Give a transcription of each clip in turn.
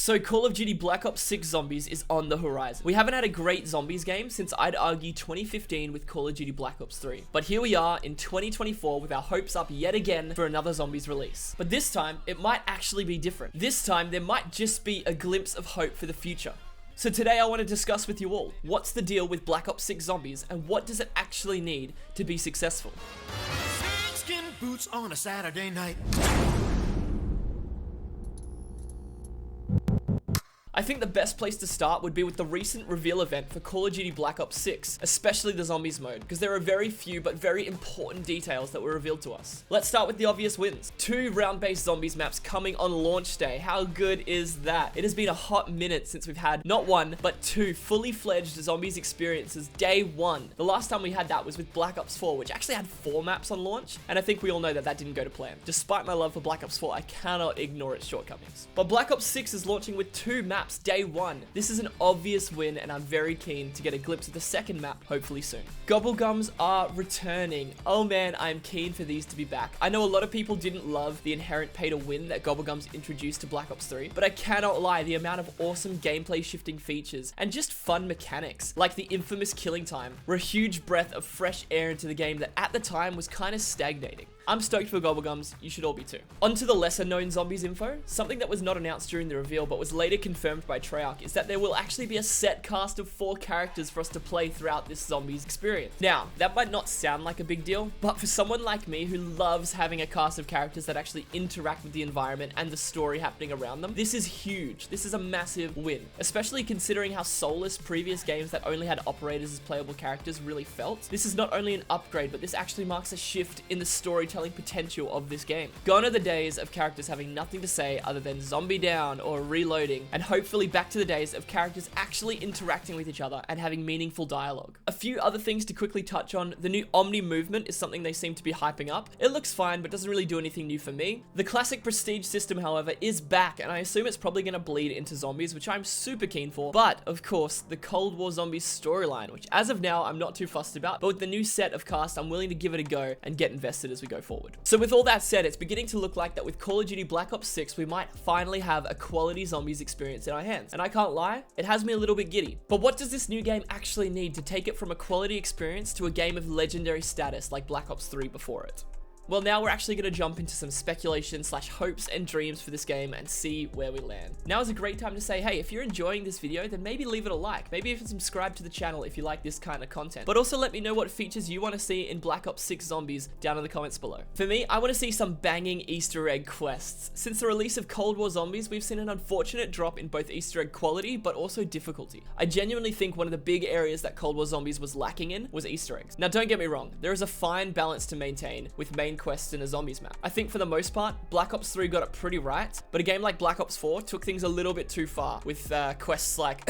So Call of Duty Black Ops 6 Zombies is on the horizon. We haven't had a great zombies game since I'd argue 2015 with Call of Duty Black Ops 3. But here we are in 2024 with our hopes up yet again for another zombies release. But this time, it might actually be different. This time, there might just be a glimpse of hope for the future. So today I want to discuss with you all, what's the deal with Black Ops 6 Zombies and what does it actually need to be successful? Skin boots on a Saturday night. I think the best place to start would be with the recent reveal event for Call of Duty Black Ops 6, especially the Zombies mode, because there are very few but very important details that were revealed to us. Let's start with the obvious wins. 2 round-based Zombies maps coming on launch day. How good is that? It has been a hot minute since we've had not 1, but 2 fully fledged Zombies experiences day 1. The last time we had that was with Black Ops 4, which actually had 4 maps on launch, and I think we all know that that didn't go to plan. Despite my love for Black Ops 4, I cannot ignore its shortcomings. But Black Ops 6 is launching with 2 maps day 1. This is an obvious win and I'm very keen to get a glimpse of the second map hopefully soon. Gobblegums are returning. Oh man, I am keen for these to be back. I know a lot of people didn't love the inherent pay to win that Gobblegums introduced to Black Ops 3, but I cannot lie, the amount of awesome gameplay shifting features and just fun mechanics, like the infamous killing time, were a huge breath of fresh air into the game that at the time was kind of stagnating. I'm stoked for Gobblegums, you should all be too. On to the lesser known Zombies info. Something that was not announced during the reveal but was later confirmed by Treyarch is that there will actually be a set cast of 4 characters for us to play throughout this Zombies experience. Now, that might not sound like a big deal, but for someone like me who loves having a cast of characters that actually interact with the environment and the story happening around them, this is huge. This is a massive win, especially considering how soulless previous games that only had operators as playable characters really felt. This is not only an upgrade, but this actually marks a shift in the storytelling potential of this game. Gone are the days of characters having nothing to say other than zombie down or reloading, and hopefully back to the days of characters actually interacting with each other and having meaningful dialogue. A few other things to quickly touch on. The new Omni movement is something they seem to be hyping up. It looks fine, but doesn't really do anything new for me. The classic prestige system, however, is back, and I assume it's probably going to bleed into zombies, which I'm super keen for. But, of course, the Cold War Zombies storyline, which as of now, I'm not too fussed about, but with the new set of cast, I'm willing to give it a go and get invested as we go forward. So with all that said, it's beginning to look like that with Call of Duty Black Ops 6, we might finally have a quality zombies experience in our hands. And I can't lie, it has me a little bit giddy. But what does this new game actually need to take it from a quality experience to a game of legendary status like Black Ops 3 before it? Well, now we're actually going to jump into some speculation / hopes and dreams for this game and see where we land. Now is a great time to say, hey, if you're enjoying this video, then maybe leave it a like. Maybe even subscribe to the channel if you like this kind of content. But also let me know what features you want to see in Black Ops 6 Zombies down in the comments below. For me, I want to see some banging Easter egg quests. Since the release of Cold War Zombies, we've seen an unfortunate drop in both Easter egg quality, but also difficulty. I genuinely think one of the big areas that Cold War Zombies was lacking in was Easter eggs. Now, don't get me wrong, there is a fine balance to maintain with main quests in a Zombies map. I think for the most part, Black Ops 3 got it pretty right, but a game like Black Ops 4 took things a little bit too far with quests like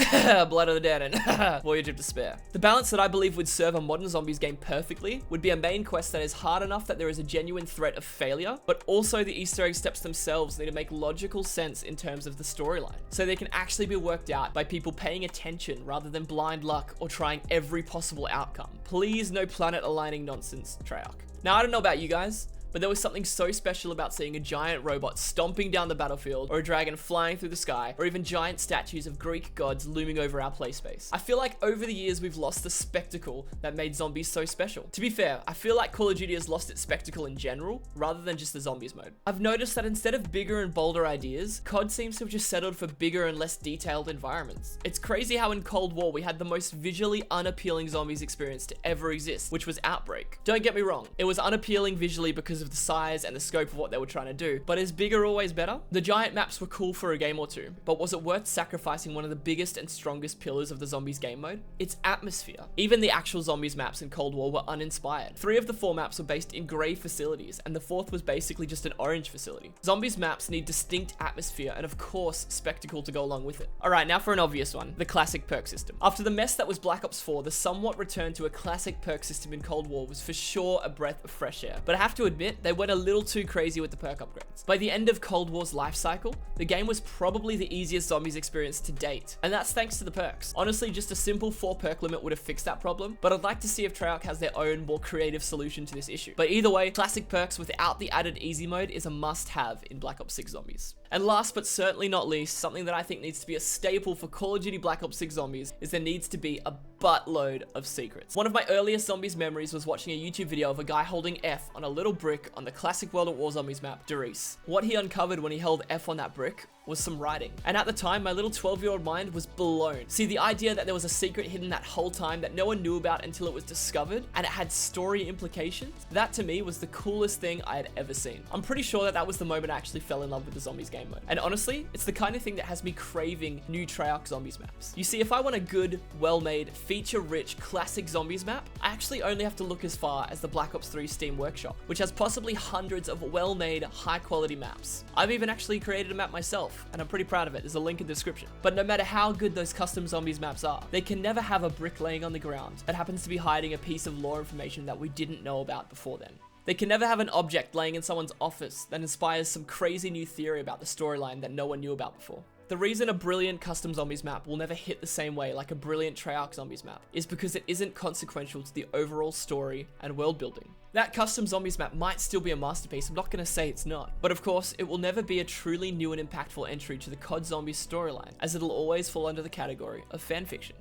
Blood of the Dead and Voyage of Despair. The balance that I believe would serve a modern Zombies game perfectly would be a main quest that is hard enough that there is a genuine threat of failure, but also the Easter egg steps themselves need to make logical sense in terms of the storyline, so they can actually be worked out by people paying attention rather than blind luck or trying every possible outcome. Please, no planet aligning nonsense, Treyarch. Now, I don't know about you guys, but there was something so special about seeing a giant robot stomping down the battlefield, or a dragon flying through the sky, or even giant statues of Greek gods looming over our play space. I feel like over the years we've lost the spectacle that made zombies so special. To be fair, I feel like Call of Duty has lost its spectacle in general, rather than just the zombies mode. I've noticed that instead of bigger and bolder ideas, CoD seems to have just settled for bigger and less detailed environments. It's crazy how in Cold War we had the most visually unappealing zombies experience to ever exist, which was Outbreak. Don't get me wrong, it was unappealing visually because of the size and the scope of what they were trying to do, but is bigger always better? The giant maps were cool for a game or two, but was it worth sacrificing one of the biggest and strongest pillars of the zombies game mode? Its atmosphere. Even the actual zombies maps in Cold War were uninspired. 3 of the 4 maps were based in grey facilities, and the 4th was basically just an orange facility. Zombies maps need distinct atmosphere and of course spectacle to go along with it. Alright, now for an obvious one, the classic perk system. After the mess that was Black Ops 4, the somewhat return to a classic perk system in Cold War was for sure a breath of fresh air, but I have to admit they went a little too crazy with the perk upgrades. By the end of Cold War's life cycle, the game was probably the easiest zombies experience to date, and that's thanks to the perks. Honestly, just a simple 4 perk limit would have fixed that problem, but I'd like to see if Treyarch has their own more creative solution to this issue. But either way, classic perks without the added easy mode is a must-have in Black Ops 6 Zombies. And last but certainly not least, something that I think needs to be a staple for Call of Duty Black Ops 6 Zombies is there needs to be a buttload of secrets. One of my earliest Zombies memories was watching a YouTube video of a guy holding F on a little brick on the classic World at War Zombies map, J-Niss. What he uncovered when he held F on that brick was some writing. And at the time, my little 12-year-old mind was blown. See, the idea that there was a secret hidden that whole time that no one knew about until it was discovered, and it had story implications, that to me was the coolest thing I had ever seen. I'm pretty sure that that was the moment I actually fell in love with the Zombies game mode. And honestly, it's the kind of thing that has me craving new Treyarch Zombies maps. You see, if I want a good, well-made, feature-rich, classic Zombies map, I actually only have to look as far as the Black Ops 3 Steam Workshop, which has possibly hundreds of well-made, high-quality maps. I've even actually created a map myself, and I'm pretty proud of it. There's a link in the description. But no matter how good those custom Zombies maps are, they can never have a brick laying on the ground that happens to be hiding a piece of lore information that we didn't know about before then. They can never have an object laying in someone's office that inspires some crazy new theory about the storyline that no one knew about before. The reason a brilliant custom Zombies map will never hit the same way like a brilliant Treyarch Zombies map is because it isn't consequential to the overall story and world building. That custom Zombies map might still be a masterpiece, I'm not going to say it's not. But of course, it will never be a truly new and impactful entry to the CoD Zombies storyline, as it'll always fall under the category of fanfiction.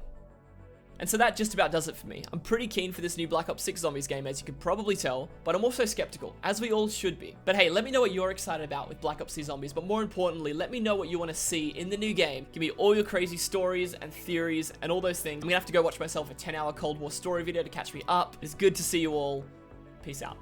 And so that just about does it for me. I'm pretty keen for this new Black Ops 6 Zombies game, as you can probably tell, but I'm also skeptical, as we all should be. But hey, let me know what you're excited about with Black Ops 6 Zombies, but more importantly, let me know what you want to see in the new game. Give me all your crazy stories and theories and all those things. I'm gonna have to go watch myself a 10-hour Cold War story video to catch me up. It's good to see you all. Peace out.